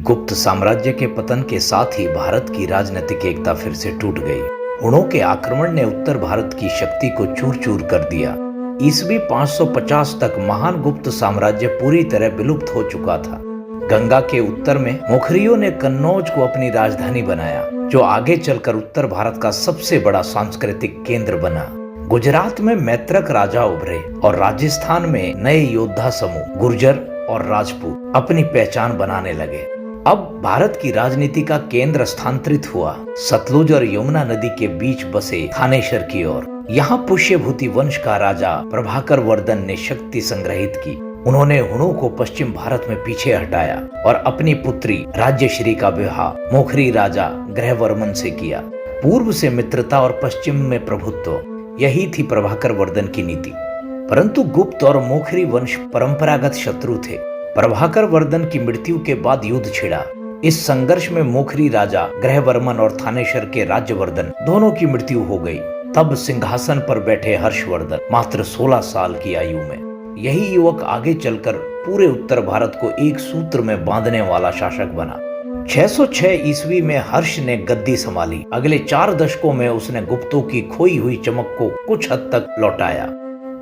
गुप्त साम्राज्य के पतन के साथ ही भारत की राजनीतिक एकता फिर से टूट गई। हुणों के आक्रमण ने उत्तर भारत की शक्ति को चूर चूर कर दिया। ईस्वी 550 तक महान गुप्त साम्राज्य पूरी तरह विलुप्त हो चुका था। गंगा के उत्तर में मोखरियों ने कन्नौज को अपनी राजधानी बनाया, जो आगे चलकर उत्तर भारत का सबसे बड़ा सांस्कृतिक केंद्र बना। गुजरात में मैत्रक राजा उभरे और राजस्थान में नए योद्धा समूह गुर्जर और राजपूत अपनी पहचान बनाने लगे। अब भारत की राजनीति का केंद्र स्थानांतरित हुआ सतलुज और यमुना नदी के बीच बसे थानेश्वर की ओर। यहाँ पुष्यभूति वंश का राजा प्रभाकर वर्धन ने शक्ति संग्रहित की। उन्होंने हुणों को पश्चिम भारत में पीछे हटाया और अपनी पुत्री राज्यश्री का विवाह मोखरी राजा ग्रहवर्मन से किया। पूर्व से मित्रता और पश्चिम में प्रभुत्व, यही थी प्रभाकर वर्धन की नीति। परंतु गुप्त और मोखरी वंश परंपरागत शत्रु थे। प्रभाकर वर्धन की मृत्यु के बाद युद्ध छिड़ा। इस संघर्ष में मोखरी राजा ग्रहवर्मन और थानेश्वर के राज्यवर्धन दोनों की मृत्यु हो गई। तब सिंहासन पर बैठे हर्षवर्धन मात्र 16 साल की आयु में। यही युवक आगे चलकर पूरे उत्तर भारत को एक सूत्र में बांधने वाला शासक बना। 606 ईस्वी में हर्ष ने गद्दी संभाली। अगले 4 दशकों में उसने गुप्तों की खोई हुई चमक को कुछ हद तक लौटाया।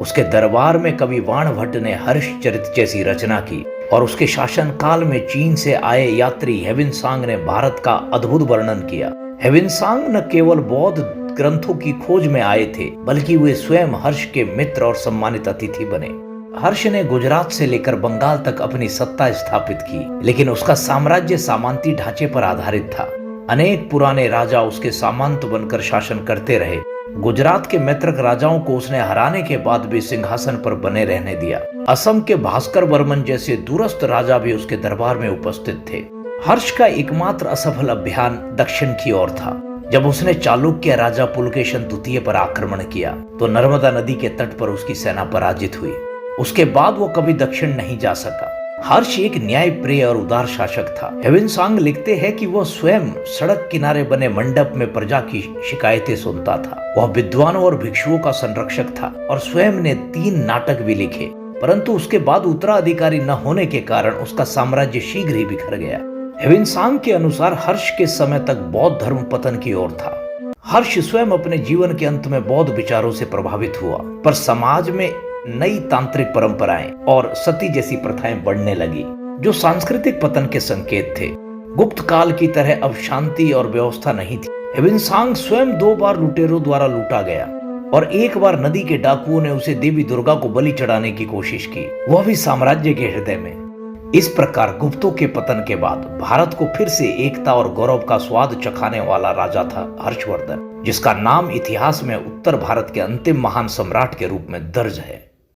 उसके दरबार में कवि वाण भट्ट ने हर्षचरित जैसी रचना की और उसके शासन काल में चीन से आए यात्री हेविनसांग ने भारत का अद्भुत वर्णन किया। हेविनसांग न केवल बौद्ध ग्रंथों की खोज में आए थे, बल्कि वे स्वयं हर्ष के मित्र और सम्मानित अतिथि बने। हर्ष ने गुजरात से लेकर बंगाल तक अपनी सत्ता स्थापित की, लेकिन उसका साम्राज्य सामंती ढांचे पर आधारित था। अनेक पुराने राजा उसके सामंत बनकर शासन करते रहे। गुजरात के मैत्रक राजाओं को उसने हराने के बाद भी सिंहासन पर बने रहने दिया। असम के भास्कर वर्मन जैसे दूरस्थ राजा भी उसके दरबार में उपस्थित थे। हर्ष का एकमात्र असफल अभियान दक्षिण की ओर था। जब उसने चालुक्य राजा पुलकेशन द्वितीय पर आक्रमण किया तो नर्मदा नदी के तट पर उसकी सेना पराजित हुई। उसके बाद वो कभी दक्षिण नहीं जा सका। हर्ष एक न्यायप्रिय और उदार शासक था। हेविनसांग लिखते हैं कि वह स्वयं सड़क किनारे बने मंडप में प्रजा की शिकायतें सुनता था। वह विद्वानों और भिक्षुओं का संरक्षक था और स्वयं ने 3 नाटक भी लिखे। परंतु उसके बाद उत्तराधिकारी न होने के कारण उसका साम्राज्य शीघ्र ही बिखर गया। हेविनसांग के अनुसार हर्ष के समय तक बौद्ध धर्म पतन की ओर था। हर्ष स्वयं अपने जीवन के अंत में बौद्ध विचारों से प्रभावित हुआ, पर समाज में नई तांत्रिक परंपराएं और सती जैसी प्रथाएं बढ़ने लगी, जो सांस्कृतिक पतन के संकेत थे। गुप्त काल की तरह अब शांति और व्यवस्था नहीं थी। हेविनसांग स्वयं 2 बार लुटेरों द्वारा लूटा गया और एक बार नदी के डाकुओं ने उसे देवी दुर्गा को बलि चढ़ाने की कोशिश की, वह भी साम्राज्य के हृदय में। इस प्रकार गुप्तों के पतन के बाद भारत को फिर से एकता और गौरव का स्वाद चखाने वाला राजा था हर्षवर्धन, जिसका नाम इतिहास में उत्तर भारत के अंतिम महान सम्राट के रूप में दर्ज है।